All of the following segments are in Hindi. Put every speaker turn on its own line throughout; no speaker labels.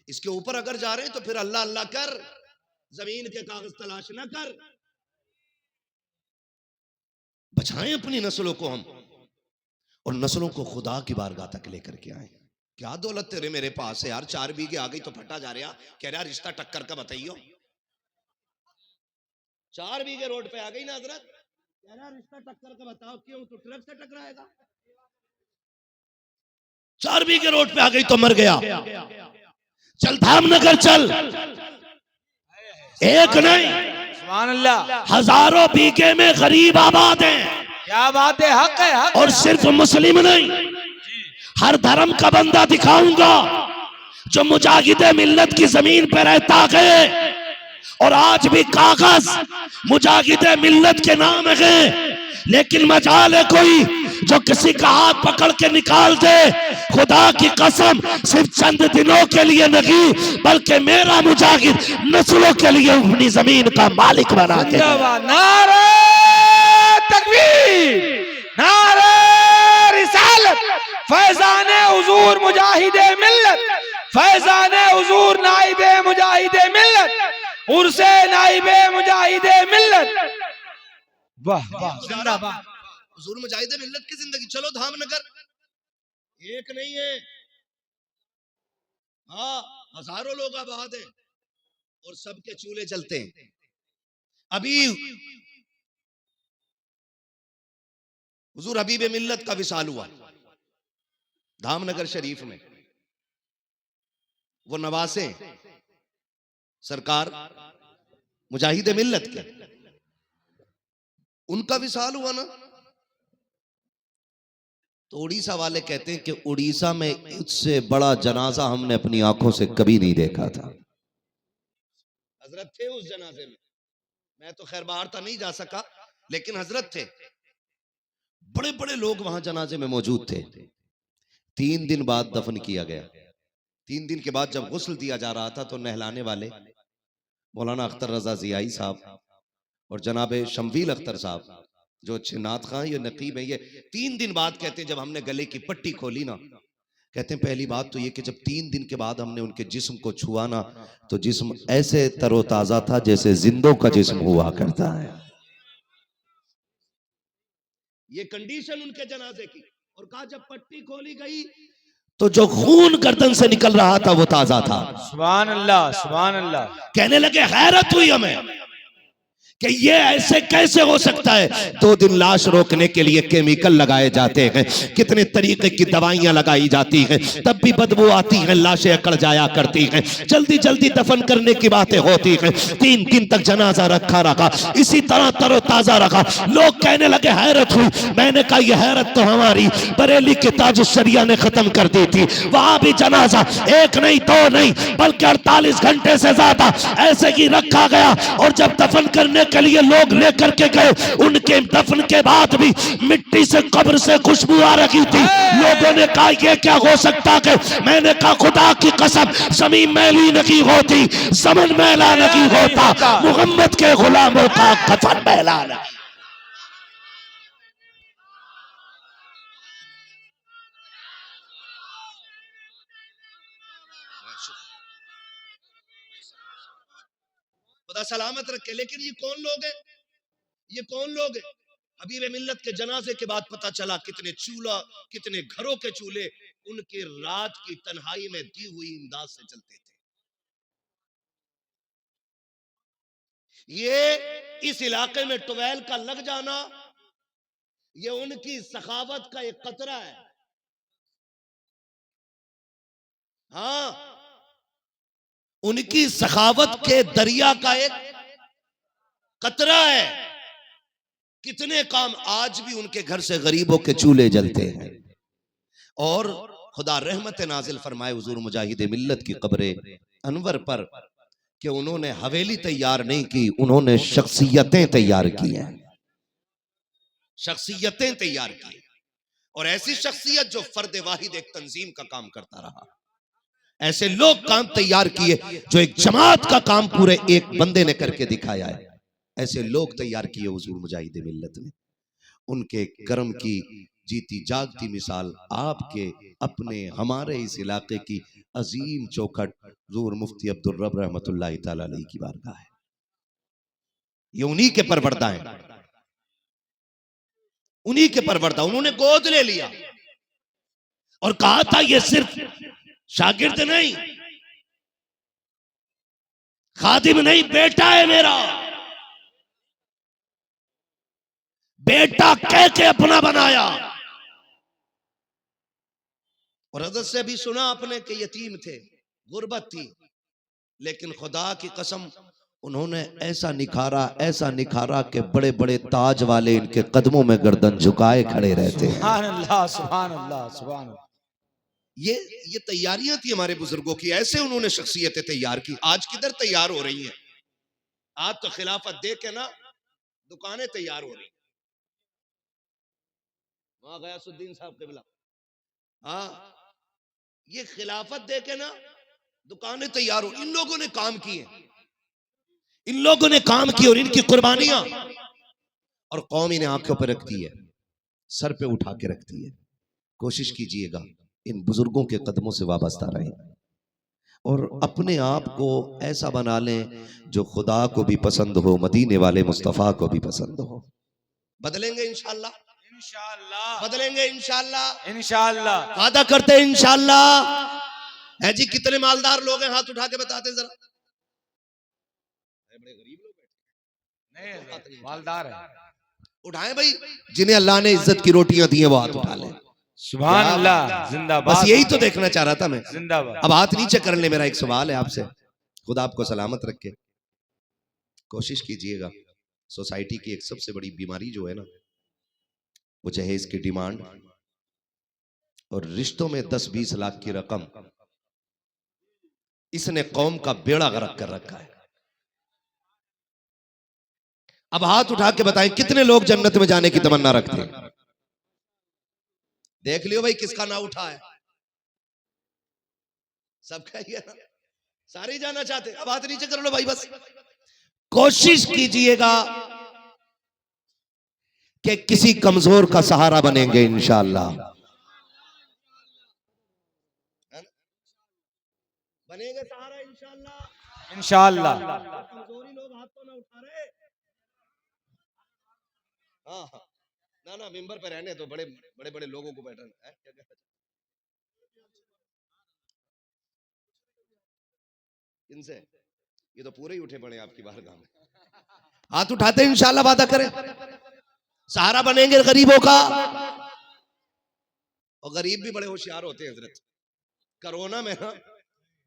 इसके ऊपर अगर जा रहे हैं तो फिर अल्लाह अल्लाह कर, जमीन के कागज तलाश ना कर। बचाएं अपनी नस्लों को हम, और नस्लों को खुदा की बारगाह तक लेकर के आए। क्या दौलत तेरे मेरे पास है यार, 4 बीघे आ गई तो फटा जा रहा, कह रहा रिश्ता टक्कर का बताइयो। 4 बीघे रोड पे आ गई ना हजरत, कह रहा रिश्ता टक्कर का बताओ, क्यों? तो ट्रक से टकराएगा। 4 बीघे रोड पे आ गई तो मर गया। चल धामनगर चल, एक नहीं
सुभान अल्लाह,
हजारों बीघे में गरीब आबाद हैं।
क्या बात है, हक है, हक।
और सिर्फ मुस्लिम नहीं, हर धर्म का बंदा दिखाऊंगा जो मुजाहिदे मिल्लत की जमीन पर रहता है और आज भी कागज मुजाहिदे मिल्लत के नाम है, लेकिन मजाल है कोई जो किसी का हाथ पकड़ के निकाल दे। खुदा की कसम, सिर्फ चंद दिनों के लिए नहीं बल्कि मेरा मुजाहिद नस्लों के लिए अपनी जमीन का मालिक बना के।
नारे तकबीर, नारे रिसालत, फैजाने हुजूर मुजाहिदे मिल्लत, फैजाने हुजूर नाइबे मुजाहिदे मिल्लत, उर्से नाइबे मुजाहिदे मिल्लत। वाह वाह, जिंदाबाद
हुजूर मुजाहिदे मिल्लत की जिंदगी। चलो धामनगर एक नहीं है, हाँ हजारों लोग आबाद हैं और सबके चूल्हे जलते हैं। अभी हुजूर हबीब मिल्लत का विसाल हुआ धामनगर शरीफ में। वो नवासे सरकार मुजाहिदे मिल्लत के, उनका विसाल हुआ ना, तो उड़ीसा वाले कहते हैं कि उड़ीसा में इससे बड़ा जनाजा हमने अपनी आंखों से कभी नहीं देखा था। हजरत थे उस जनाजे में, मैं तो खैर बाहर था नहीं जा सका, लेकिन हजरत थे, बड़े बड़े लोग वहां जनाजे में मौजूद थे। 3 दिन बाद दफन किया गया। 3 दिन के बाद जब गुस्ल दिया जा रहा था तो नहलाने वाले मौलाना अख्तर रजा जियाई साहब और जनाबे शमवील अख्तर साहब जो अच्छे नात खां, ये नकीब है, ये 3 दिन बाद कहते हैं जब हमने गले की पट्टी खोली ना, कहते हैं पहली बात तो ये कि जब 3 दिन के बाद हमने उनके जिस्म को छुआ ना तो जिस्म ऐसे तरोताजा था जैसे जिंदों का जिस्म हुआ करता है। ये कंडीशन उनके जनाजे की। और कहा जब पट्टी खोली गई तो जो खून गर्दन से निकल रहा था वो ताजा था।
सुभान अल्लाह, सुभान अल्लाह।
कहने लगे हैरत हुई हमें कि ये ऐसे कैसे हो सकता है। 2 दिन लाश रोकने के लिए केमिकल लगाए जाते हैं, कितने तरीके की दवाइयां लगाई जाती हैं, तब भी बदबू आती है, लाशें अकड़ जाया करती हैं, जल्दी जल्दी दफन करने की बातें होती हैं। 3 दिन तक जनाजा रखा इसी तरह तरोताजा रखा। लोग कहने लगे हैरत हुई। मैंने कहा यह हैरत तो हमारी बरेली के ताजुश्शरिया ने खत्म कर दी थी। वहां भी जनाजा 1 नहीं 2 नहीं बल्कि 48 घंटे से ज्यादा ऐसे ही रखा गया। और जब दफन करने के लिए लोग लेकर के गए, उनके दफन के बाद भी मिट्टी से कब्र से खुशबू आ रही थी। लोगों ने कहा ये क्या हो सकता है। मैंने कहा खुदा की कसम, ज़मीन मैली नहीं होती, ज़मन मैला नहीं होता, मोहम्मद के गुलामों का कफन मैला नहीं। खुदा सलामत रखे। लेकिन ये कौन लोग हैं, ये कौन लोग हैं? हबीब मिल्लत के जनाजे के बाद पता चला कितने चूल्हा, कितने घरों के चूल्हे उनके रात की तन्हाई में दी हुई इमदाद से चलते थे। ये इस इलाके में ट्वेल का लग जाना, ये उनकी सखावत का एक कतरा है। हाँ, उनकी सखावत के दरिया का एक कतरा है। कितने काम आज भी उनके घर से गरीबों के चूल्हे जलते हैं। और खुदा रहमत नाजिल फरमाए हुजूर मुजाहिदे मिल्लत की कब्रे अनवर पर कि उन्होंने हवेली तैयार नहीं की, उन्होंने शख्सियतें तैयार की हैं, शख्सियतें तैयार की। और ऐसी शख्सियत जो फर्द वाहिद एक तंजीम का काम करता रहा। ऐसे लोग काम तैयार किए जो एक जमात का काम पूरे एक बंदे ने करके दिखाया है। ऐसे लोग तैयार किए हुजूर मुजाहिदे मिल्लत ने। उनके कर्म की जीती जागती मिसाल आपके अपने हमारे इस इलाके की अजीम चौखट हुजूर मुफ्ती अब्दुल रब रहमतुल्लाहि तआला अलैहि की बारगाह है। ये उन्हीं के परवरदा हैं, उन्हीं के परवरदा। उन्होंने गोद ले लिया और कहा था ये सिर्फ शागिर्द नहीं, खादिम नहीं, बेटा है मेरा। बेटा कह के अपना बनाया। और हजरत से भी सुना आपने कि यतीम थे, गुर्बत थी, लेकिन खुदा की कसम उन्होंने ऐसा निखारा कि बड़े बड़े ताज वाले इनके कदमों में गर्दन झुकाए खड़े रहते हैं।
सुभान अल्लाह, सुभान अल्लाह, सुभान अल्लाह।
ये तैयारियां थी हमारे बुजुर्गों की, ऐसे उन्होंने शख्सियतें तैयार की। आज किधर तैयार हो रही हैं? आज तो खिलाफत दे के ना दुकानें तैयार हो रही। वहां गयासुद्दीन साहब किबला, हाँ, ये खिलाफत दे के ना दुकानें तैयार हो। इन लोगों ने काम किए, इन लोगों ने काम किए और इनकी कुर्बानियां और कौम इन्हें आंखों पर रखती है, सर पे उठा के रखती है। कोशिश कीजिएगा इन बुजुर्गों के कदमों से वाबस्ता रहें और अपने आप को ऐसा बना लें जो खुदा को भी पसंद हो, मदीने वाले मुस्तफा को भी पसंद हो। बदलेंगे इंशाअल्लाह, इंशाअल्लाह बदलेंगे इंशाअल्लाह,
इंशाअल्लाह
वादा करते हैं इंशाअल्लाह। है जी, कितने मालदार लोग हैं? हाथ उठा के बताते जरा। बड़े गरीब लोग बैठे नहीं, मालदार है। उठाएं भाई, जिन्हें अल्लाह ने इज्जत की रोटियां दी हैं वो हाथ उठा लें।
सुभान अल्लाह, जिंदाबाद।
बस यही तो देखना चाह रहा था मैं।
जिंदाबाद।
अब हाथ नीचे कर ले। मेरा एक सवाल है आपसे, खुदा आपको सलामत रखे। कोशिश कीजिएगा, सोसाइटी की एक सबसे बड़ी बीमारी जो है ना, वो जहेज की डिमांड और रिश्तों में 10-20 लाख की रकम, इसने कौम का बेड़ा गर्क कर रखा है। अब हाथ उठा के बताएं कितने लोग जन्नत में जाने की तमन्ना रखते हैं? देख लियो भाई किसका ना उठा है। सबका ही है ना, सारे जाना चाहते। अब हाथ नीचे कर लो भाई। बस कोशिश कीजिएगा कि किसी कमजोर का सहारा बनेंगे इंशाअल्लाह। बनेंगे सहारा इंशाअल्लाह,
इंशाअल्लाह।
कमजोरी लोग हाथ तो ना उठा रहे। हाँ हाँ, ना मिंबर पे रहने तो बड़े बड़े बड़े लोगों को बैठना है। इनसे ये तो पूरे ही उठे पड़े आपकी बारगाह में। हाथ उठाते इंशाअल्लाह, वादा करें सहारा बनेंगे गरीबों का। और गरीब भी बड़े होशियार होते हैं हजरत। कोरोना में ना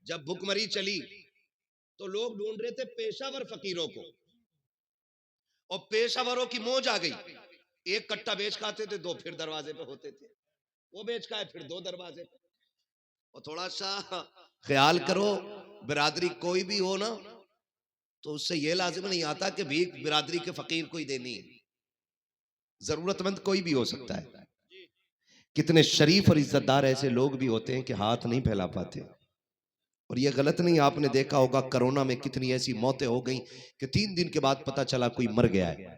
जब भुखमरी चली तो लोग ढूंढ रहे थे पेशावर फकीरों को, और पेशावरों की मौज आ गई। एक कट्टा बेच खाते थे, 2 फिर दरवाजे पे होते थे, वो बेच खाए फिर 2 दरवाजे पे। और थोड़ा सा ख्याल करो, बिरादरी कोई भी हो ना, तो उससे ये लाजिम नहीं आता कि भीख बिरादरी के फकीर को ही देनी है। जरूरतमंद कोई भी हो सकता है। कितने शरीफ और इज्जतदार ऐसे लोग भी होते हैं कि हाथ नहीं फैला पाते। और यह गलत नहीं, आपने देखा होगा कोरोना में कितनी ऐसी मौतें हो गई कि 3 दिन के बाद पता चला कोई मर गया है।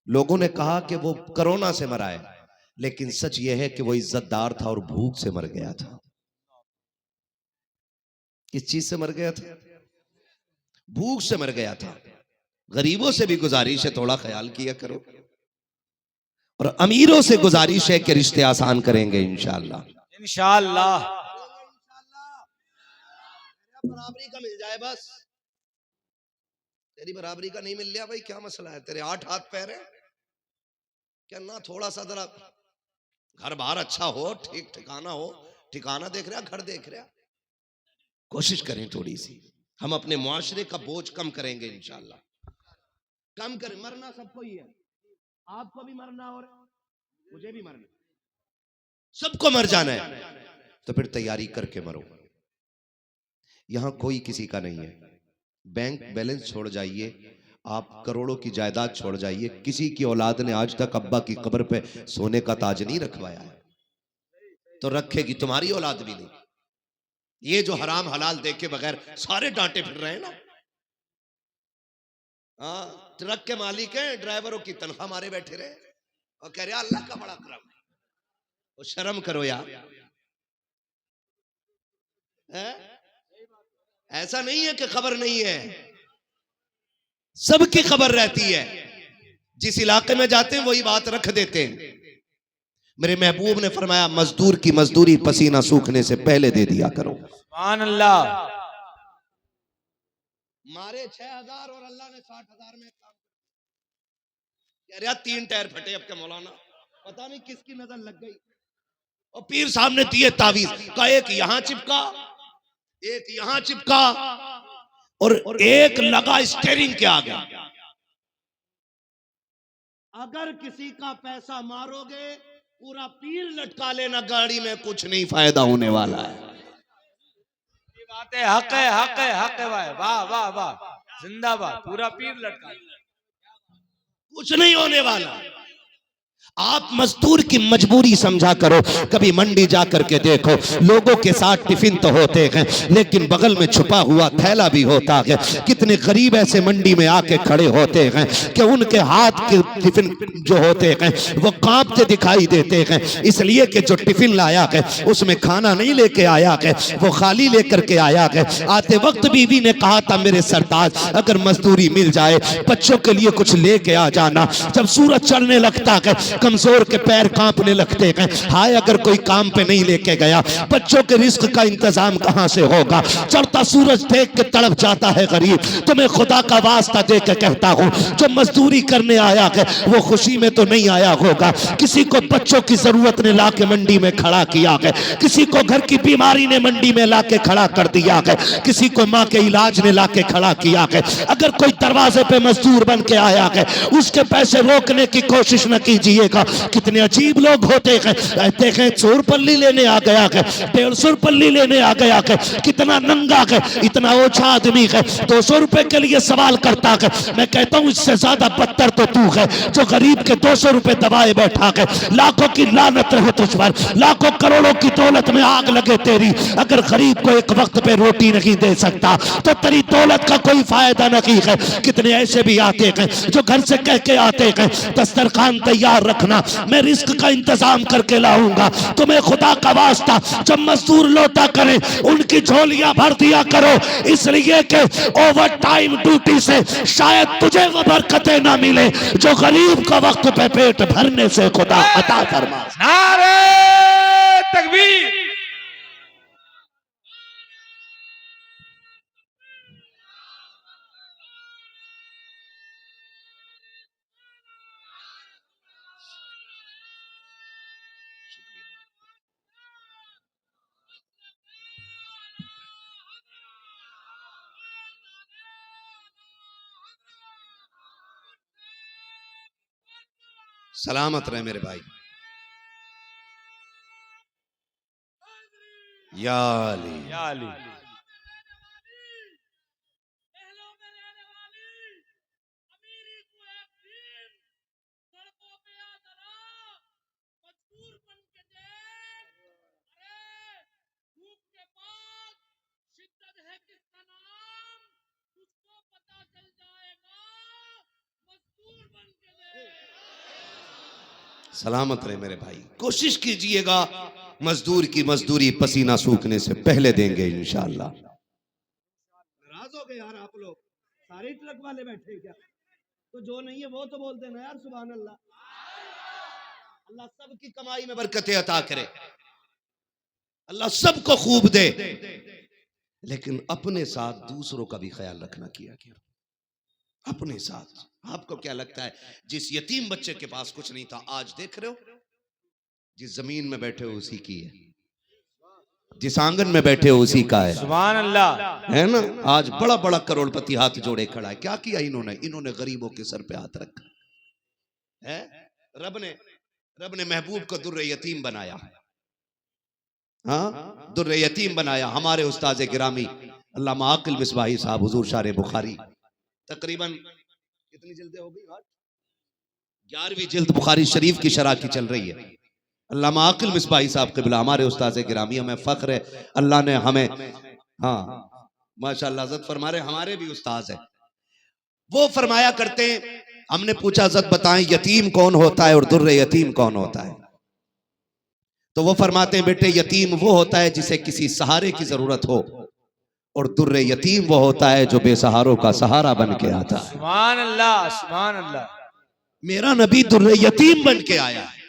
लोगों ने कहा कि वो कोरोना से मरा है, लेकिन सच यह है कि वो इज्जतदार था और भूख से मर गया था। किस चीज से मर गया था? भूख से मर गया था। गरीबों से भी गुजारिश है, थोड़ा ख्याल किया करो। और अमीरों से गुजारिश है कि रिश्ते आसान करेंगे इंशाअल्लाह,
इंशाअल्लाह।
बराबरी का मिल जाए बस। तेरी बराबरी का नहीं मिल रहा भाई, क्या मसला है? तेरे 8 हाथ पैर है क्या ना? थोड़ा सा जरा घर बार अच्छा हो, ठीक ठिकाना हो। ठिकाना देख रहा, घर देख रहा। कोशिश करें थोड़ी सी, हम अपने मुआशरे का बोझ कम करेंगे इंशाअल्लाह। कम करें। मरना सबको ही है, आपको भी मरना और मुझे भी मरना, सबको मर जाना है। तो फिर तैयारी करके मरो। यहां कोई किसी का नहीं है। बैंक बैलेंस छोड़ जाइए, आप करोड़ों की जायदाद छोड़ जाइए, किसी की औलाद ने आज तक अब्बा की कब्र पे सोने का ताज नहीं रखवाया है, तो रखेगी तुम्हारी औलाद भी नहीं। ये जो हराम हलाल देख के बगैर सारे डांटे फिर रहे हैं ना। हाँ, ट्रक के मालिक हैं, ड्राइवरों की तनख्वाह मारे बैठे रहे और कह रहे अल्लाह का बड़ा करम है। तो शर्म करो यार। है? ऐसा नहीं है कि खबर नहीं है, सबकी खबर रहती है। जिस इलाके में जाते हैं वही बात रख देते हैं। मेरे महबूब ने फरमाया मजदूर की मजदूरी पसीना सूखने से पहले दे दिया करो।
सुभान अल्लाह।
मारे 6,000 और अल्लाह ने 60,000 में काम कह रहा 3 टायर फटे अब क्या मौलाना, पता नहीं किसकी नजर लग गई। और पीर साहब ने दिए तावीज का, एक यहां चिपका, एक यहां चिपका और एक लगा स्टीयरिंग के आगे। अगर किसी का पैसा मारोगे पूरा पीर लटका लेना गाड़ी में, कुछ नहीं फायदा होने वाला है।
ये बात है, हक है, हक है, हक है भाई। वाह वाह वाह, जिंदाबाद। पूरा पीर लटका,
कुछ नहीं होने वाला। आप मजदूर की मजबूरी समझा करो। कभी मंडी जाकर के देखो, लोगों के साथ टिफिन तो होते हैं लेकिन बगल में छुपा हुआ थैला भी होता है। कितने गरीब ऐसे मंडी में आके खड़े होते हैं कि उनके हाथ के टिफिन जो होते हैं वो कांपते दिखाई देते हैं, इसलिए कि जो टिफिन लाया है उसमें खाना नहीं लेके आया है, वो खाली लेकर के आया है। आते वक्त बीवी ने कहा था मेरे सरताज अगर मजदूरी मिल जाए बच्चों के लिए कुछ लेके आ जाना। जब सूरज चढ़ने लगता है कमजोर के पैर कांपने लगते हैं, हाय अगर कोई काम पे नहीं लेके गया बच्चों के रिस्क का इंतजाम कहां से होगा। चढ़ता सूरज देख के तड़प जाता है गरीब। तो मैं खुदा का वास्ता दे के कहता हूं जो मजदूरी करने आया है वो खुशी में तो नहीं आया होगा। किसी को बच्चों की जरूरत ने ला के मंडी में खड़ा किया है, किसी को घर की बीमारी ने मंडी में ला के खड़ा कर दिया है, किसी को माँ के इलाज ने ला के खड़ा किया है। अगर कोई दरवाजे पे मजदूर बन के आया है उसके पैसे रोकने की कोशिश न कीजिएगा। कितने अजीब लोग होते हैं, कहते हैं 100 रुपये लेने आ गया है, 150 रुपये लेने आ गया है, कितना नंगा है, इतना ओछा आदमी है, 200 रुपए के लिए सवाल करता है। मैं कहता हूं इससे ज्यादा बदतर तो तू है जो गरीब के 200 रुपए दबाए बैठा है। लाखों की लानत रहे तुझ पर, लाखों करोड़ों की दौलत में आग लगे तेरी। अगर गरीब को एक वक्त पे रोटी नहीं दे सकता तो तेरी दौलत का कोई फायदा नहीं है। कितने ऐसे भी आते हैं जो घर से कह के आते हैं दस्तरखान तैयार रखना, मैं रिस्क का इंतजाम करके लाऊंगा। तुम्हें खुदा का वास्ता जब मजदूर लौटा करें उनकी झोलियां भर दिया करो, इसलिए कि ओवर टाइम ड्यूटी से शायद तुझे वो बरकतें ना मिले जो गरीब का वक्त पे पेट भरने से खुदा अता फरमा।
नारे तकबीर।
सलामत रहे मेरे भाई। या अली
या अली।
सलामत रहे मेरे भाई। कोशिश कीजिएगा मजदूर की मजदूरी पसीना सूखने से पहले देंगे इंशाअल्लाह। नाराज हो गए यार आप लोग, सारे ट्रक वाले बैठे क्या? तो जो नहीं है वो तो बोल देना यार सुभान अल्लाह। अल्लाह सबकी कमाई में बरकतें अता करे, अल्लाह सबको खूब दे, लेकिन अपने साथ दूसरों का भी ख्याल रखना किया गया। अपने साथ आपको क्या लगता है जिस यतीम बच्चे के पास कुछ नहीं था आज देख रहे हो, जिस जमीन में बैठे हो उसी की है, जिस आंगन में बैठे हो उसी का है।
सुभान अल्लाह।
है ना? आज बड़ा बड़ा करोड़पति हाथ जोड़े खड़ा है। क्या किया इन्होंने? इन्होंने गरीबों के सर पे हाथ रखा है। रब ने महबूब को दुर्रे यतीम बनाया। हाँ, दुर्रे यतीम बनाया। हमारे उस्ताद गिरामी अल्लामा आकिल मिसबाही साहब हुजूर शारे बुखारी, तकरीबन कितनी जिल्दें हो गई? 11वीं जिल्द बुखारी शरीफ की शरह की चल रही है। अल्लामा आकिल मिसबाही साहब क़िबला हमारे उस्ताद गिरामी, हमें फख्र है अल्लाह ने हमें, हाँ माशाअल्लाह इज़्ज़त फरमा रहे, हमारे भी उस्ताद है। वो फरमाया करते हैं, हमने पूछा इज़्ज़त बताएं यतीम कौन होता है और दुर्रे यतीम कौन होता है? तो वो फरमाते हैं बेटे यतीम वो होता है जिसे किसी सहारे की जरूरत हो, और दुर्रे यतीम वो होता है जो बेसहारों का सहारा बन के आता है।
सुभान अल्लाह, सुभान अल्लाह।
मेरा नबी दुर्रे यतीम बन के आया है,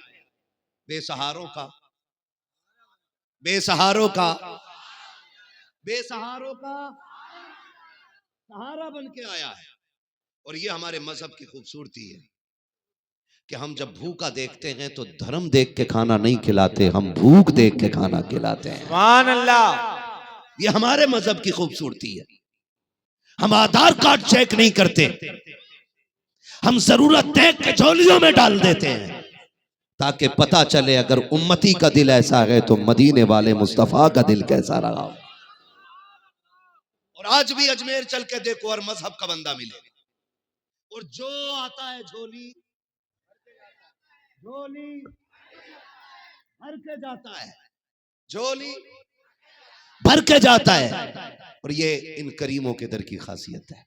बेसहारों का बेसहारों का बेसहारों का सहारा बन के आया है। और ये हमारे मजहब की खूबसूरती है कि हम जब भूखा देखते हैं तो धर्म देख के खाना नहीं खिलाते, हम भूख देख के खाना खिलाते हैं।
सुभान अल्लाह।
ये हमारे मजहब की खूबसूरती है। हम आधार कार्ड चेक नहीं करते, हम जरूरत देख के झोलियों में डाल देते हैं, ताकि पता चले अगर उम्मती का दिल ऐसा है तो मदीने वाले मुस्तफा का दिल कैसा रहा। और आज भी अजमेर चल के देखो और मजहब का बंदा मिलेगा, और जो आता है झोली झोली भर के जाता है, झोली भर के जाता है। और ये इन करीमों के दर की खासियत है।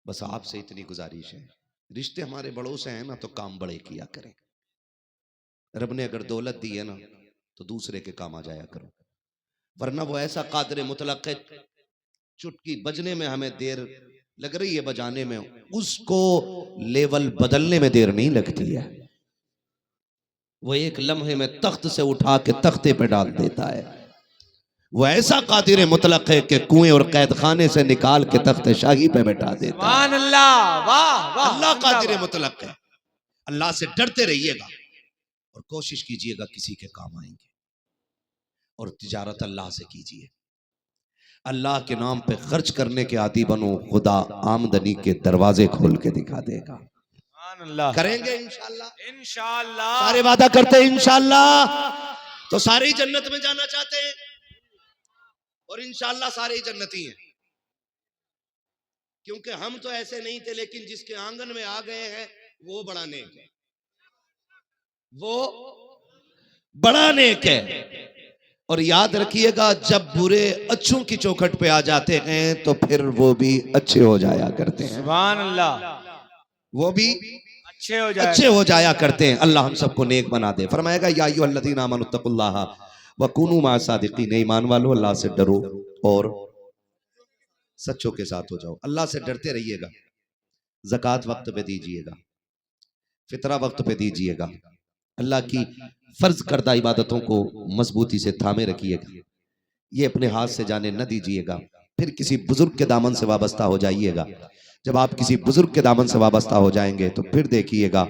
बस आपसे इतनी गुजारिश है, रिश्ते हमारे बड़ों से हैं ना तो काम बड़े किया करें। रब ने अगर दौलत दी है ना तो दूसरे के काम आ जाया करो, वरना वो ऐसा कादिर मुतलक है, चुटकी बजने में हमें देर लग रही है बजाने में, उसको लेवल बदलने में देर नहीं लगती है। वो एक लम्हे में तख्त से उठा के तख्ते पे डाल देता है। वो ऐसा कादिर मुतलक है कि कुएं और कैद खाने से निकाल के तख्त शाही पे बैठा देता है।
सुभान अल्लाह, वाह वाह।
अल्लाह कादिर मुतलक है। अल्लाह से डरते रहिएगा और कोशिश कीजिएगा किसी के काम आएंगे, और तिजारत अल्लाह से कीजिए। अल्लाह के नाम पे खर्च करने के आदी बनो, खुदा आमदनी के दरवाजे खोल के दिखा देगा।
अल्लाह
करेंगे इंशाअल्लाह,
इंशाअल्लाह।
सारे वादा करते हैं इंशाअल्लाह। तो सारे ही जन्नत में जाना चाहते हैं, और इंशाअल्लाह सारे ही जन्नती हैं, क्योंकि हम तो ऐसे नहीं थे, लेकिन जिसके आंगन में आ गए हैं वो बड़ा नेक है, वो बड़ा नेक है। और याद रखिएगा जब बुरे अच्छों की चौखट पे आ जाते हैं तो फिर वो भी अच्छे हो जाया करते हैं।
सुभान अल्लाह,
वो भी
अच्छे हो
जाया करते हैं। अल्लाह हम सबको नेक बना दे। फरमाएगा या अय्युहल्लज़ीना आमनुत्तकुल्लाह व कूनू मअस सादिकीन, ईमान वालों अल्लाह से डरो और सच्चों के साथ हो जाओ। अल्लाह से डरते रहिएगा, ज़कात वक्त पे दीजिएगा, फितरा वक्त पे दीजिएगा, अल्लाह की फर्ज करदा इबादतों को मजबूती से थामे रखिएगा, ये अपने हाथ से जाने न दीजिएगा। फिर किसी बुजुर्ग के दामन से वाबस्ता हो जाइएगा। जब आप किसी बुजुर्ग के दामन से वाबस्ता हो जाएंगे तो फिर देखिएगा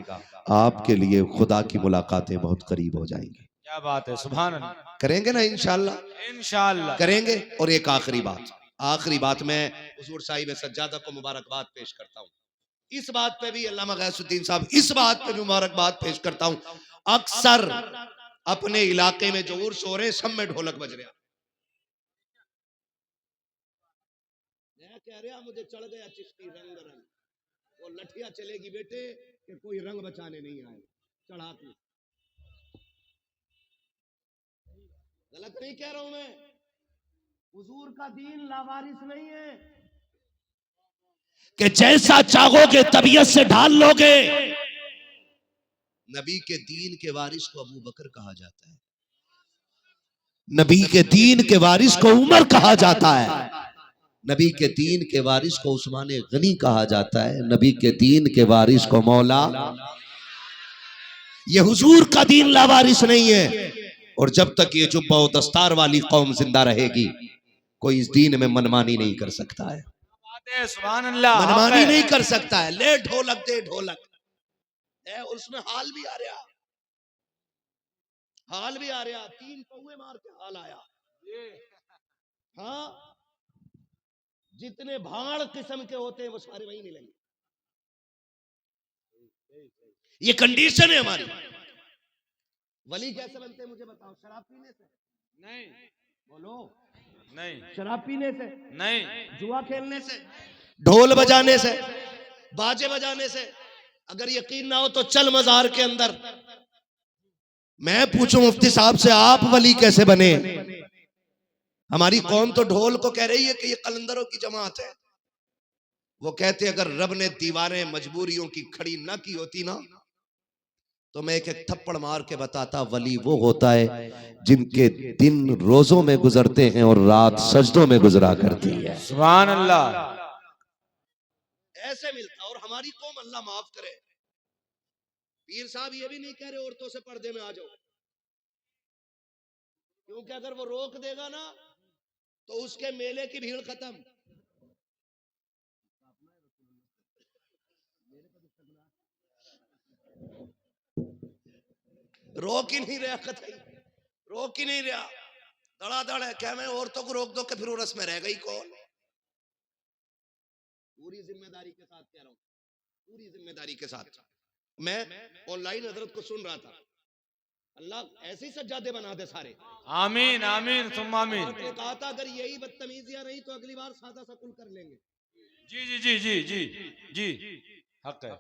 आपके लिए खुदा की मुलाकातें बहुत करीब हो जाएंगी।
क्या बात है, सुभान अल्लाह।
करेंगे ना इंशाअल्लाह,
इंशाअल्लाह
करेंगे। और एक आखिरी बात मैं हुजूर साहिब सज्जादा को मुबारकबाद पेश करता हूँ। इस बात पे भी अल्लामा गैसुद्दीन साहब, इस बात पे भी मुबारकबाद पेश करता हूँ। अक्सर अपने इलाके में जो उर्स हो रहे हैं सब में ढोलक बज रहा, कह रहा मुझे चढ़ गया चिश्ती रंग रंग, वो लठिया चलेगी बेटे कि कोई रंग बचाने नहीं आए। चढ़ा तू, गलत नहीं कह रहा हूं मैं। हुजूर का दीन लावारिस नहीं है कि जैसा चाहोगे तबीयत से ढाल लोगे। नबी के दीन के वारिस को अबू बकर कहा जाता है, नबी के दीन के वारिस को उमर कहा जाता है, नबी के दीन के वारिस को उस्मान गनी कहा जाता है, नबी के दीन के वारिस को मौला। ये हुजूर का दीन लावारिस नहीं है। और जब तक ये जुब्बा और दस्तार वाली कौम जिंदा रहेगी कोई इस दीन में मनमानी नहीं कर सकता है,
सुभान अल्लाह,
मनमानी नहीं कर सकता है। ले ढोलक दे ढोलक, उसमें हाल भी आ रहा, हाल भी आ रहा, 3 पौवे मार के हाल आया। हाँ, जितने भाड़ किस्म के होते हैं वो सारे वहीं मिलेंगे। ये कंडीशन है हमारी। वली कैसे बनते हैं मुझे बताओ? शराब पीने से
नहीं,
बोलो,
नहीं,
शराब पीने से
नहीं,
जुआ खेलने से, ढोल बजाने से, बाजे बजाने से। अगर यकीन ना हो तो चल मजार के अंदर, मैं पूछूं मुफ्ती साहब से आप वली कैसे बने? हमारी कौम तो ढोल को कह रही है कि ये कलंदरों की जमात है। वो कहते अगर रब ने दीवारें मजबूरियों की खड़ी ना की होती ना तो मैं एक एक थप्पड़ मार के बताता, वली वो होता है जिनके दिन रोजों में गुजरते हैं और रात सजदों में गुजरा करती है।
सुभान अल्लाह।
ऐसे मिलता। और हमारी कौम, अल्लाह माफ करे, पीर साहब ये भी नहीं कह रहे औरतों से पर्दे में आ जाओ, क्योंकि अगर वो रोक देगा ना तो उसके मेले की भीड़ खत्म। रोक ही नहीं रहा, कतई रोक ही नहीं रहा, धड़ाधड़ है। क्या मैं औरतों को रोक दो कि फिर वो रस्म में रह गई कौन? पूरी जिम्मेदारी के साथ कह रहा हूं, पूरी जिम्मेदारी के साथ। मैं ऑनलाइन हजरत को सुन रहा था, अल्लाह ऐसे ही सज्जादे बना दे सारे।
आमीन आमीन सुम्मा आमीन।
आपने कहा था अगर यही बदतमीजियां रही तो अगली बार सादा सा कुल कर लेंगे।
जी जी जी जी जी जी हक है।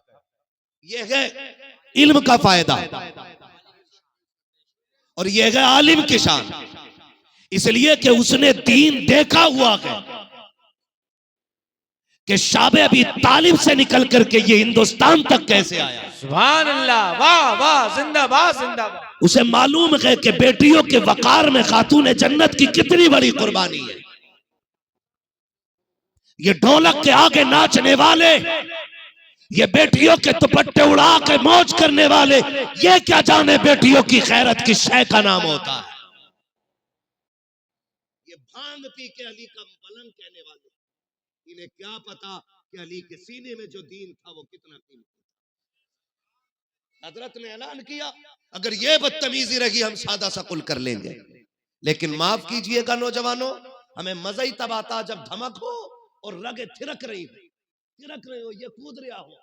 ये है इल्म का फायदा और ये है आलिम की शान, इसलिए कि उसने दीन देखा हुआ है कि शाबे अभी तालिब से निकल करके ये हिंदुस्तान तक कैसे आया।
सुभान अल्लाह, वाह वाह, जिंदाबाद जिंदाबाद।
उसे मालूम है कि बेटियों के वकार में खातून जन्नत की कितनी बड़ी कुर्बानी है। ये ढोलक के आगे नाचने वाले, ये बेटियों के दुपट्टे उड़ा के मौज करने वाले, ये क्या जाने बेटियों की खैरत की शय का नाम होता है। ये भांग पी के अली का पलंग कहने वाले, इन्हें क्या पता कि अली के सीने में जो दीन था वो कितना कीमती था। हजरत ने ऐलान किया अगर ये बदतमीजी रही हम सादा सा कुल कर लेंगे। लेकिन माफ कीजिएगा नौजवानों, हमें मजा ही तब आता जब धमक हो और रगे थिरक रही हो, ये कूद रहा हो,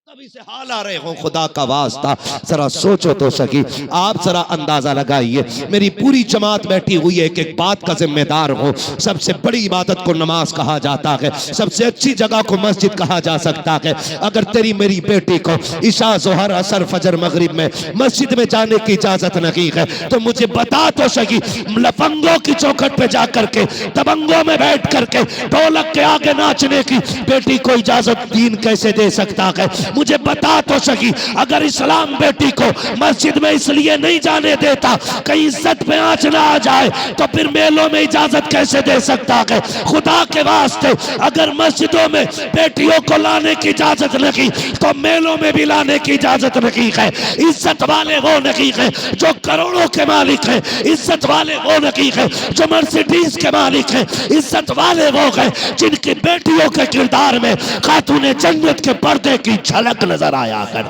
तभी से हाल आ रहे हो। खुदा का वास्ता जरा सोचो तो सकी, आप जरा अंदाजा लगाइए। मेरी पूरी जमात बैठी हुई है, एक एक बात का जिम्मेदार हो। सबसे बड़ी इबादत को नमाज कहा जाता है, सबसे अच्छी जगह को मस्जिद कहा जा सकता है। अगर तेरी मेरी बेटी को इशा जोहर असर फजर मगरिब में मस्जिद में जाने की इजाजत नहीं है तो मुझे बता तो सकी, लफंगों की चौखट पे जाकर के दबंगों में बैठ करके ढोलक के आगे नाचने की बेटी को इजाजत दीन कैसे दे सकता है? मुझे बता तो सकी, अगर इस्लाम बेटी को मस्जिद में इसलिए नहीं जाने देता कहीं इज्जत पे आंच ना आ जाए तो फिर मेलों में इजाजत कैसे दे सकता है? खुदा के वास्ते अगर मस्जिदों में बेटियों को लाने की इजाजत नहीं तो मेलों में भी लाने की इजाजत नहीं है। इज्जत वाले वो नहीं है जो करोड़ों के मालिक है, इज्जत वाले वो नहीं है जो मर्सिडीज के मालिक है, इज्जत वाले वो है जिनकी बेटियों के किरदार में खातून जन्नत के पर्दे की झलक नजर आया कर।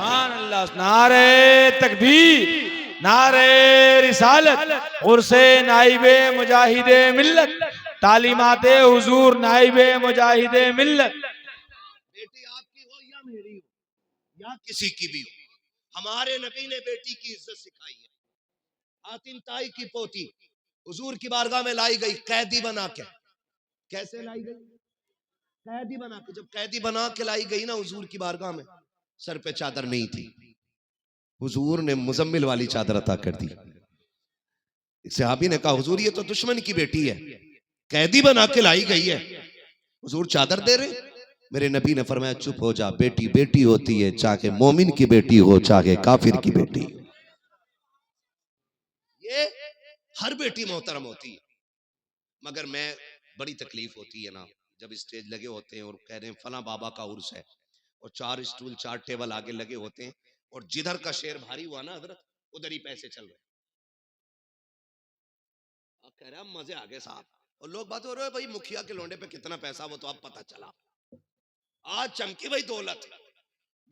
नारे तकबीर, नारे रिसालत, उर्से नाइबे मुजाहिदे मिल्लत, तालीमाते हुजूर नाइबे मुजाहिदे मिल्लत।
बेटी आपकी हो या मेरी हो या किसी की भी हो, हमारे नबी ने बेटी की इज्जत सिखाई है। हातिम ताई की पोती हुजूर की बारगाह में लाई गई कैदी बना के। कैसे लाई गई? कैदी बना के। जब कैदी बना के लाई गई ना हुजूर की बारगाह में, सर पे चादर नहीं थी, हुजूर ने मुजम्मिल वाली चादर अता कर दी। सहाबी ने कहा हुजूर ये तो दुश्मन की बेटी है, कैदी बना के लाई गई है, हुजूर चादर दे रहे? मेरे नबी ने फरमाया चुप हो जा, बेटी बेटी होती है, चाहे मोमिन की बेटी हो चाहे काफिर की बेटी। ये हर बेटी मोहतरम होती है, मगर मैं बड़ी तकलीफ होती है ना जब स्टेज लगे होते हैं और कह रहे हैं फला बाबा का उर्स है और 4 स्टूल 4 टेबल आगे लगे होते हैं और जिधर का शेर भारी हुआ ना हजरत उधर ही पैसे चल रहे। कह रहे हैं मजे आ गए साहब, और लोग बात हो रहे हैं भाई मुखिया के लोंडे पे कितना पैसा, वो तो अब पता चला। आज चमकी भाई दौलत,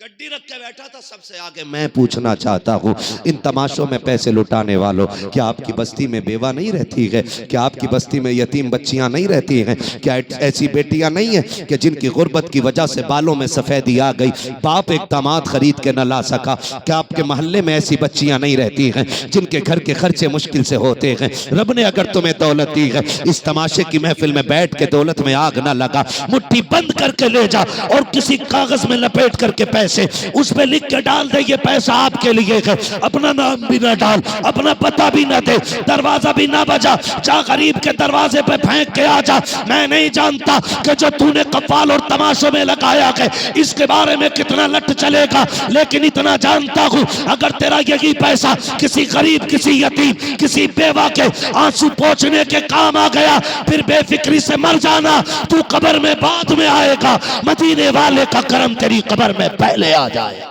गड्डी रख के बैठा था सबसे आगे। मैं पूछना चाहता हूँ इन तमाशों में पैसे लुटाने वालों, क्या आपकी बस्ती में बेवा नहीं रहती है? क्या आपकी बस्ती में यतीम बच्चियां नहीं रहती हैं? क्या ऐसी बेटियां नहीं हैं कि जिनकी गुर्बत की वजह से बालों में सफेदी आ गई, बाप एक दामाद खरीद के न ला सका? क्या आपके मोहल्ले में ऐसी बच्चियां नहीं रहती हैं जिनके घर के खर्चे मुश्किल से होते हैं? रब ने अगर तुम्हें दौलत दी है, इस तमाशे की महफिल में बैठ के दौलत में आग न लगा, मुट्ठी बंद करके ले जा और किसी कागज में लपेट करके पैसे से उस पे लिख के डाल दे ये पैसा आपके लिए है, अपना नाम भी ना डाल, अपना पता भी ना दे, दरवाजा भी ना बजा, जा गरीब के दरवाजे पे फेंक के आ जा। मैं नहीं जानता कि जो तूने कव्वाल और तमाशों में लगाया है इसके बारे में कितना लट चलेगा, लेकिन इतना जानता हूं अगर तेरा यही पैसा किसी गरीब, किसी यतीम, किसी बेवा के आंसू पोंछने के काम आ गया, फिर बेफिक्री से मर जाना, तू कब्र में बाद में आएगा, मदीने वाले का करम तेरी कब्र में पहले आ जाए।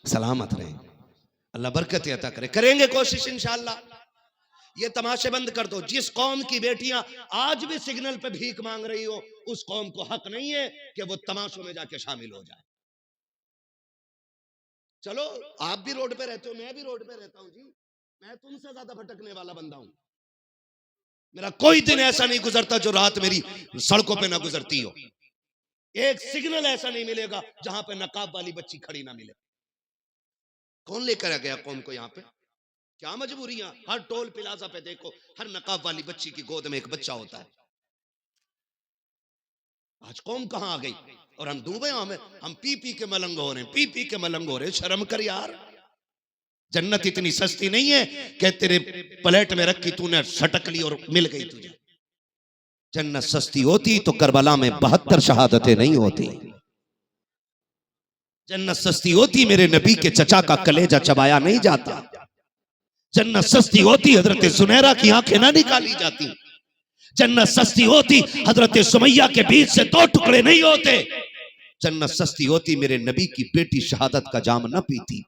सलामत रहे, अल्लाह बरकत अता करे, करेंगे कोशिश इंशाअल्लाह। ये तमाशे बंद कर दो। जिस कौम की बेटियां आज भी सिग्नल पे भीख मांग रही हो, उस कौम को हक नहीं है कि वो तमाशों में जाके शामिल हो जाए। चलो आप भी रोड पे रहते हो, मैं भी रोड पे रहता हूं जी, मैं तुमसे ज्यादा भटकने वाला बंदा हूं। मेरा कोई दिन ऐसा नहीं गुजरता जो रात मेरी सड़कों पे ना गुजरती हो। एक सिग्नल ऐसा नहीं मिलेगा जहां पे नकाब वाली बच्ची खड़ी ना मिले। कौन लेकर आ गया कौम को यहाँ पे? क्या मजबूरियां? हर टोल प्लाजा पे देखो, हर नकाब वाली बच्ची की गोद में एक बच्चा होता है। आज कौम कहां आ गई और हम डूबे हमें, हम पी पी के मलंग हो रहे हैं, पी पी के मलंग हो रहे हैं। शर्म कर यार, जन्नत इतनी सस्ती नहीं है कि तेरे प्लेट में रखी तूने सटक ली और मिल गई तुझे। जन्नत सस्ती होती तो करबला में 72 शहादतें नहीं होती। जन्नत सस्ती होती मेरे नबी के चचा का कलेजा चबाया नहीं जाता। जन्नत सस्ती होती हजरत सुनैरा की आंखें ना निकाली जाती। जन्नत सस्ती होती हजरत सुमैया के बीच से 2 टुकड़े नहीं होते। जन्नत सस्ती होती मेरे नबी की बेटी शहादत का जाम न पीती।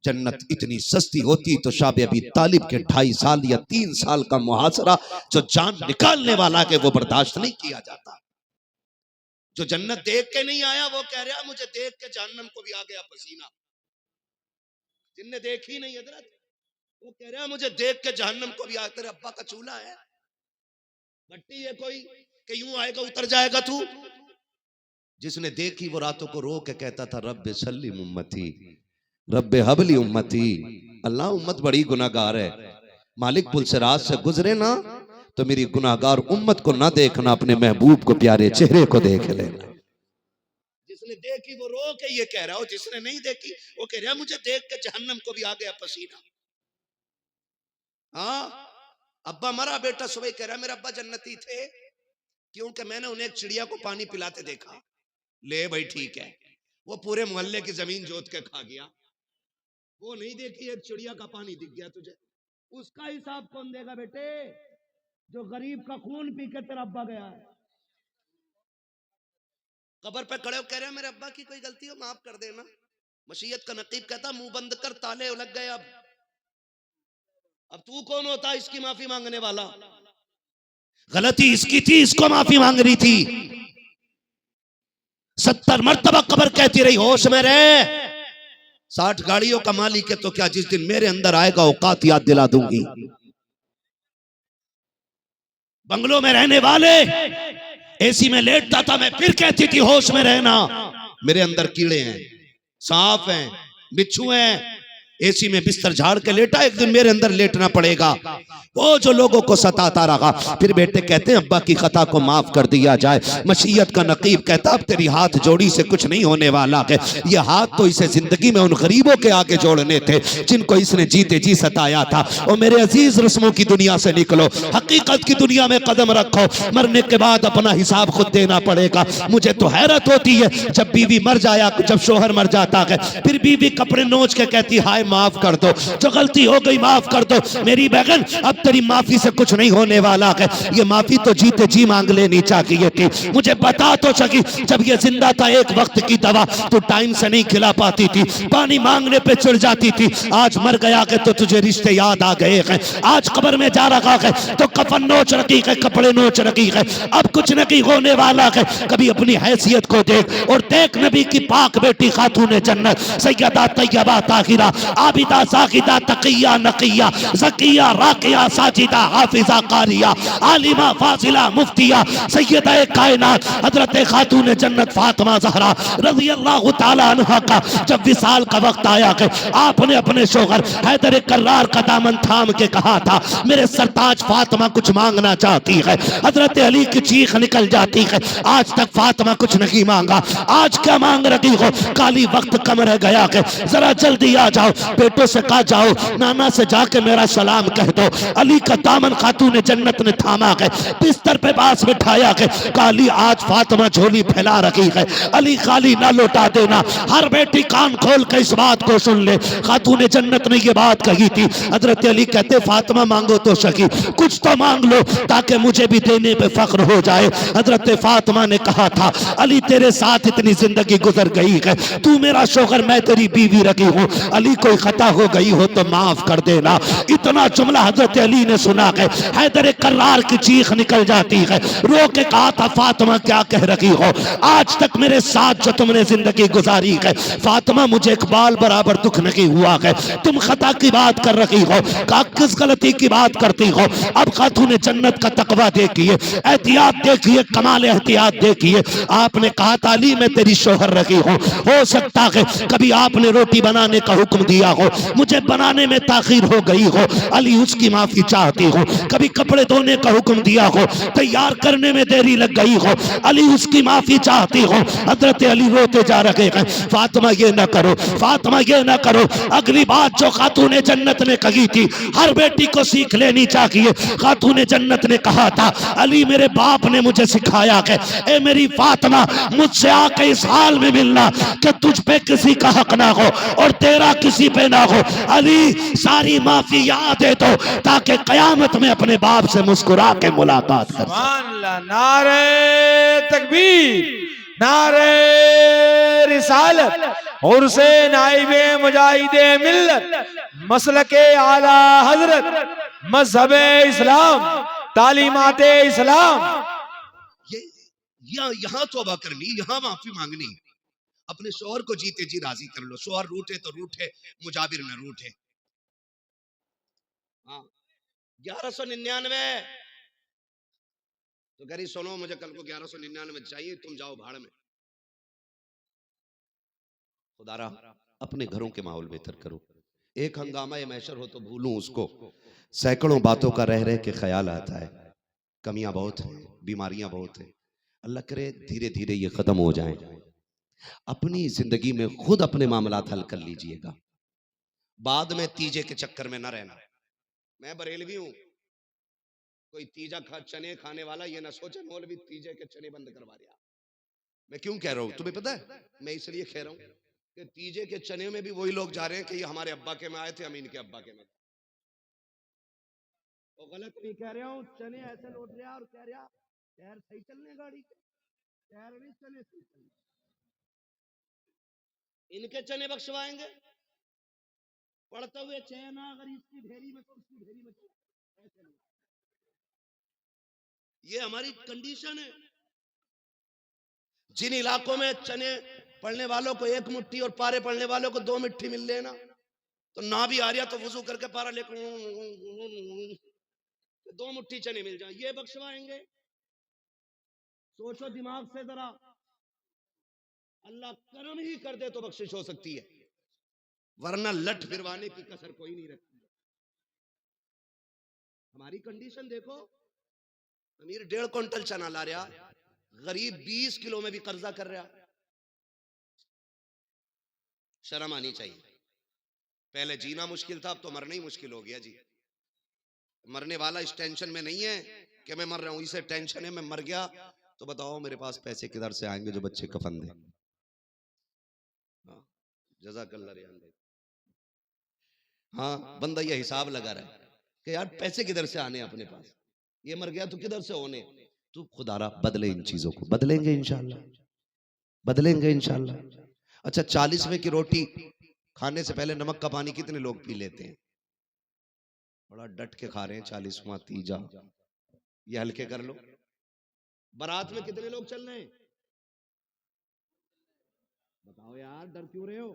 जन्नत इतनी सस्ती होती तो शाह अबी तालिब के 2.5 साल या 3 साल का मुहासरा जो जान निकालने वाला के वो बर्दाश्त नहीं किया जाता। जो जन्नत देख के नहीं आया वो कह रहा मुझे देख के जहन्नम को भी आ गया पसीना। जिनने देखी नहीं हजरत वो कह रहा मुझे देख के जहन्नम को भी आ। तेरे अब्बा का चूल्हा है, भट्टी है कोई कि यूं आएगा उतर जाएगा तू? जिसने देखी वो रातों को रो के कहता था रब्बे सल्लिम उम्मती, रब्बे हबली उम्मती। अल्लाह उम्मत बड़ी गुनाहगार है, मालिक पुल से रात से गुजरे ना तो मेरी गुनाहगार उम्मत को ना देखना, अपने महबूब को प्यारे चेहरे को देख लेना। जिसने देखी वो रो के ये कह रहा हो, जिसने नहीं देखी वो कह रहा मुझे देख के जहन्नम को भी आ गया पसीना। हाँ अब्बा मरा, बेटा सुबह कह रहा मेरे अब्बा जन्नती थे क्योंकि मैंने उन्हें एक चिड़िया को पानी पिलाते देखा। ले भाई ठीक है, वो पूरे मोहल्ले की जमीन जोत के खा गया, वो नहीं देखी एक चिड़िया का पानी दिख गया तुझे, उसका हिसाब कौन देगा बेटे? जो गरीब का खून पी के तेरा अब्बा गया है। कब्र पे खड़े हो कह रहे मेरे अब्बा की कोई गलती हो माफ कर देना। मशीयत का नकीब कहता मुंह बंद कर, ताले लग गए। अब तू कौन होता इसकी माफी मांगने वाला? गलती इसकी थी, इसको माफी मांग रही थी। 70 मरतबा कब्र कहती रही होश में रहे। 60 गाड़ियों का मालिक है तो क्या, जिस दिन मेरे अंदर आएगा औकात याद दिला दूंगी। बंगलों में रहने वाले एसी में लेटता था, मैं फिर कहती थी होश में रहना। मेरे अंदर कीड़े हैं, सांप हैं, बिच्छू हैं। एसी में बिस्तर झाड़ के लेटा, एक दिन मेरे अंदर लेटना पड़ेगा। वो जो लोगों को सताता रहा, फिर बेटे कहते हैं अब्बा की खता को माफ कर दिया जाए। मशीयत का नकीब कहता अब तेरी हाथ जोड़ी से कुछ नहीं होने वाला है। ये हाथ तो इसे जिंदगी में उन गरीबों के आगे जोड़ने थे जिनको इसने जीते जी सताया था। और मेरे अजीज रस्मों की दुनिया से निकलो, हकीकत की दुनिया में कदम रखो। मरने के बाद अपना हिसाब खुद देना पड़ेगा। मुझे तो हैरत होती है जब बीवी मर जाया, जब शोहर मर जाता है, फिर बीवी कपड़े नोच के कहती हाय माफ कर दो, जो गलती हो गई माफ कर दो। मेरी बहन अब तेरी माफी से कुछ नहीं होने वाला है। ये माफी तो जीते जी मांग लेनी चाहिए थी। मुझे बता तो सकी, जब ये जिंदा था एक वक्त की दवा तो टाइम से नहीं खिला पाती थी, पानी मांगने पे चिढ़ जाती थी। आज मर गया के तो तुझे रिश्ते याद आ गए हैं। आज कब्र में जा रखा है तो कफन नोच रखी है, कपड़े नोच रखी है। अब कुछ नहीं होने वाला है। कभी अपनी हैसियत को देख और देख नबी की पाक बेटी खातून जन्नत सैयदा तैयबा ताहिरा आबिदा साकिदा तकिया नकिया ज़किया राकिया साजिदा, हाफिजा, कारिया, आलिमा, फाजिला, मुफ्तिया, सैयदा कायनात हजरत खातून जन्नत फातिमा ज़हरा रज़ी अल्लाह ताला अन्हा का जब विसाल का वक्त आया कि आपने अपने शोहर हैदर कर्रार का दामन थाम के कहा था, मेरे सरताज फातिमा कुछ मांगना चाहती है। हजरत अली की चीख निकल जाती है, आज तक फातिमा कुछ नहीं मांगा, आज क्या मांग रही हो? काली वक्त कम रह गया कि जरा जल्दी आ जाओ, बेटों से कहा जाओ नाना से जाके मेरा सलाम कह दो। अली का दामन खातून जन्नत ने थामा है, बिस्तर पे पास बिठाया है, काली आज फातिमा झोली फैला रही है, अली खाली ना लौटा देना। हर बेटी कान खोल के इस बात को सुन ले, खातून जन्नत ने ये बात कही थी। हजरत अली कहते फातिमा मांगो तो सही, कुछ तो मांग लो ताकि मुझे भी देने पे फख्र हो जाए। हजरत फातिमा ने कहा था, अली तेरे साथ इतनी जिंदगी गुजर गई है, तू मेरा शोहर मैं तेरी बीवी रखी हूँ, अली कोई खता हो गई हो तो माफ कर देना। इतना जुमला हजरत अली ने सुना है, हैदर कर्रार की चीख निकल जाती है, रो के कहा था फातिमा क्या कह रही हो? आज तक मेरे साथ जो तुमने जिंदगी गुजारी है फातिमा, मुझे एक बाल बराबर दुख नहीं हुआ है, तुम खता की बात कर रही हो, का किस गलती की बात करती हो? अब खातून जन्नत का तकवा देखिए, एहतियात देखिए, कमाल एहतियात देखिए। आपने कहा था अली मैं तेरी शोहर रखी हूँ, हो सकता है कभी आपने रोटी बनाने का हुक्म दिया हो, मुझे बनाने में ताखीर हो गई हो, अली उसकी माफी चाहती हूँ। कभी कपड़े धोने का हुक्म दिया हो, तैयार करने में देरी लग गई हो, अली उसकी माफी चाहती हो। हजरत अली रोते जा रहे हैं, फातिमा ये ना करो, फातिमा ये ना करो। अगली बात जो खातून जन्नत ने कही थी हर बेटी को सीख लेनी चाहिए। खातून जन्नत ने कहा था, अली मेरे बाप ने मुझे सिखाया है, ए मेरी फातिमा मुझसे आके इस हाल में मिलना कि तुझ पे किसी का हक ना हो और तेरा किसी पे ना हो। अली सारी माफी याद दे दो ताकि कयामत में अपने बाप से मुस्कुरा के मुलाकात कर।
सुभान अल्लाह, नारे तकबीर, नारे रिसालत और से नाइबे मुजाहिदे मिल्लत, मसलके आला हजरत, मजहबे इस्लाम, तालीमाते इस्लाम।
ये यहाँ तौबा करनी, यहाँ माफी मांगनी, अपने शोहर को जीते जी राजी कर लो। शोहर रूठे तो रूठे, मुजाबिर न रूठे। हाँ 1199 तो गरी सुनो, मुझे कल को 1199 चाहिए, तुम जाओ भाड़ में। खुदारा अपने घरों के माहौल बेहतर करो। एक हंगामा या मैशर हो तो भूलूं उसको, सैकड़ों बातों का रह रह के ख्याल आता है, कमियां बहुत हैं, बीमारियां बहुत हैं। अल्लाह करे धीरे धीरे ये खत्म हो जाए। अपनी जिंदगी में खुद अपने मामलात हल कर लीजिएगा, बाद में तीजे के चक्कर में ना रहना। मैं बरेलवी हूं, कोई तीजा चने खाने वाला ये ना सोचे मौलवी तीजे के चने बंद करवा दिया। मैं क्यों कह रहा हूं तुम्हें पता है? मैं इसलिए कह रहा हूं कि तीजे के चने में भी वही लोग जा रहे हैं कि ये हमारे अब्बा के में आए थे, हम इनके अब्बा के में। तो गलत नहीं कह रहा हूं, चने ऐसे लौट रहा और कह रहा टायर सही चलने गाड़ी के, टायर भी चने सही चलने, इनके चने बख्शवाएंगे। पढ़ते हुए चना अगर इसकी ढेरी में तो उसकी ढेरी में ऐसे नहीं। ये हमारी कंडीशन है। जिन इलाकों में चने पढ़ने वालों को एक मुट्ठी और पारे पढ़ने वालों को 2 मुट्ठी मिल लेना, तो ना भी आ रहा तो वजू करके पारा लेकर 2 मुट्ठी चने मिल जाए, ये बख्शवाएंगे। सोचो दिमाग से जरा, अल्लाह करम ही कर दे तो बख्शिश हो सकती है, वरना लठ फिरवाने की कसर कोई नहीं रखती। हमारी कंडीशन देखो, अमीर 1.5 क्विंटल चना ला रहा, गरीब 20 किलो में भी कर्जा कर रहा। शर्म आनी चाहिए। पहले जीना मुश्किल था, अब तो मरना ही मुश्किल हो गया जी। मरने वाला इस टेंशन में नहीं है कि मैं मर रहा हूं, इसे टेंशन है मैं मर गया तो बताओ मेरे पास पैसे किधर से आएंगे जो बच्चे कफन दे। हाँ जज़ाकल्लाह रियान भाई। हाँ बंदा ये हिसाब लगा रहा है कि यार पैसे किधर से आने अपने पास, ये मर गया तो किधर से होने। तू खुदारा बदले इन चीजों को, बदलेंगे इंशाल्लाह, बदलेंगे इंशाल्लाह। अच्छा 40वें की रोटी खाने से पहले नमक का पानी कितने लोग पी लेते हैं? बड़ा डट के खा रहे हैं 40वां तीजा, ये हल्के कर लो। बारात में कितने लोग चल रहे हैं बताओ यार, डर क्यों रहे हो?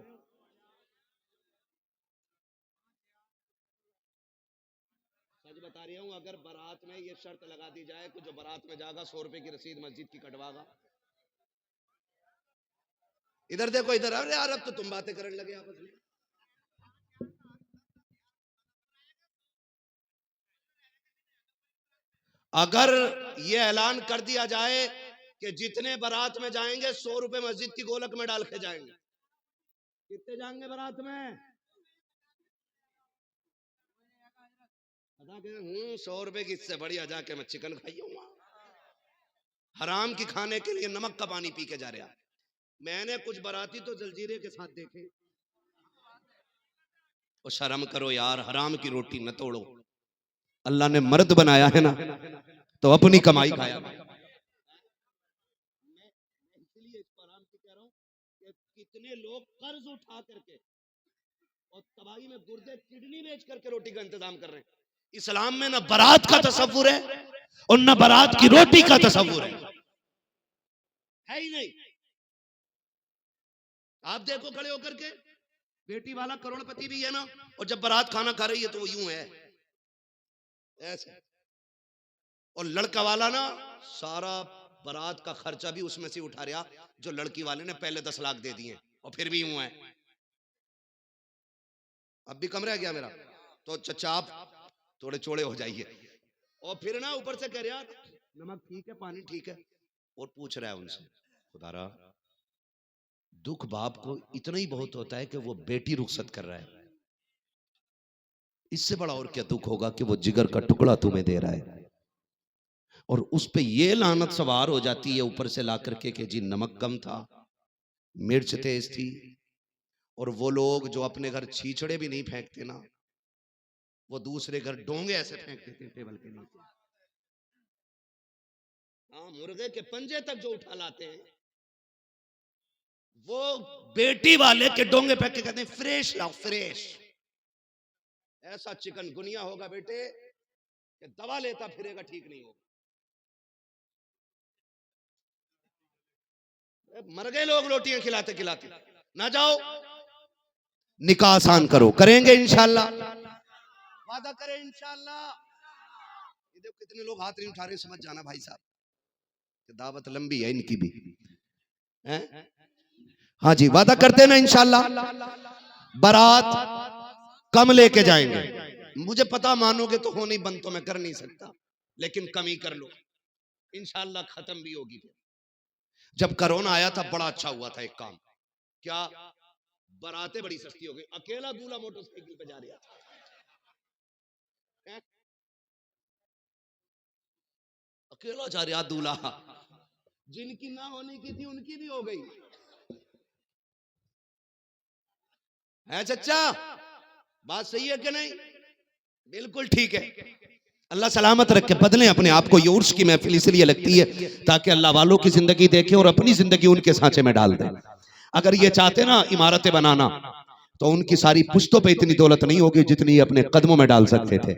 सच बता रही हूँ, अगर बारात में ये शर्त लगा दी जाए कि जो बारात में जाएगा 100 रुपए की रसीद मस्जिद की कटवागा। इधर देखो इधर, अरे यार अब तो तुम बातें करने लगे आपस में। अगर ये ऐलान कर दिया जाए कि जितने बारात में जाएंगे 100 रुपए मस्जिद की गोलक में डाल के जाएंगे, कितने जाएंगे बारात में? 100 रुपए की, इससे बढ़िया जाके मैं चिकन खाई हूँ। हराम की खाने के लिए नमक का पानी पी के जा रहा। मैंने कुछ बाराती तो जलजीरे के साथ देखे। और शर्म करो यार, हराम की रोटी न तोड़ो। अल्लाह ने मर्द बनाया है ना, तो अपनी कमाई खाया। मैं इसलिए इस पर आराम से कह रहा हूं कि कितने लोग कर्ज उठा करके और तबाही में गुर्दे किडनी बेच करके रोटी का इंतजाम कर रहे हैं। इस्लाम में ना बारात का तसव्वुर है और ना बारात की रोटी का तसव्वुर है ही नहीं। आप देखो खड़े होकर के, बेटी वाला करोड़पति भी है ना, और जब बारात खाना खा रही है तो वो यूं है ऐसे, और लड़का वाला ना सारा बारात का खर्चा भी उसमें से उठा रहा जो लड़की वाले ने पहले 10 लाख दे दिए, और फिर भी यूं है। अब भी कम रह गया मेरा, तो चचा आप थोड़े चौड़े हो जाइए। और फिर ना ऊपर से कह रहा नमक ठीक है, पानी ठीक है, और पूछ रहा है उनसे, खुदारा दुख बाप को इतना ही बहुत होता है कि वो बेटी रुखसत कर रहा है, इससे बड़ा और क्या दुख होगा कि वो जिगर का टुकड़ा तुम्हें दे रहा है। और उस पे ये लानत सवार हो जाती है ऊपर से ला करके कि जी नमक कम था, मिर्च तेज थी। और वो लोग जो अपने घर छीछड़े भी नहीं फेंकते ना, वो दूसरे घर डोंगे ऐसे फेंक देते टेबल के नीचे। हाँ, मुर्गे के पंजे तक जो उठा लाते हैं, वो बेटी वाले के डोंगे फेंक के कहते हैं फ्रेश लाओ फ्रेश। ऐसा चिकन गुनिया होगा बेटे कि दवा लेता फिरेगा ठीक नहीं होगा। मर गए लोग रोटियां खिलाते खिलाते। ना जाओ, निकाह आसान करो, करेंगे इंशाल्लाह, वादा करें इंशाल्लाह। ये देखो कितने लोग हाथ नहीं उठा रहे, समझ जाना भाई साहब, दावत लंबी है इनकी भी है? हाँ जी, वादा करते ना इंशाल्लाह, बारात कम लेके जाएंगे। मुझे पता मानोगे तो हो नहीं, बंद तो मैं कर नहीं सकता, लेकिन कमी कर लो इंशाल्लाह, खत्म भी होगी। जब कोरोना आया था बड़ा अच्छा हुआ था एक काम, क्या बारातें बड़ी सस्ती हो गई। अकेला दूल्हा मोटरसाइकिल पे जा रहा था, अकेला जा रहा दूल्हा, जिनकी ना होने की थी उनकी भी हो गई है। चचा बात सही है कि नहीं? बिल्कुल ठीक है। अल्लाह सलामत रखे, बदलें अपने आप को। ये उर्स की महफिल इसलिए लगती है ताकि अल्लाह वालों की जिंदगी देखे और अपनी जिंदगी उनके सांचे में डाल दे। अगर ये चाहते ना इमारतें बनाना, तो उनकी सारी पुश्तों पे इतनी दौलत नहीं होगी जितनी अपने कदमों में डाल सकते थे।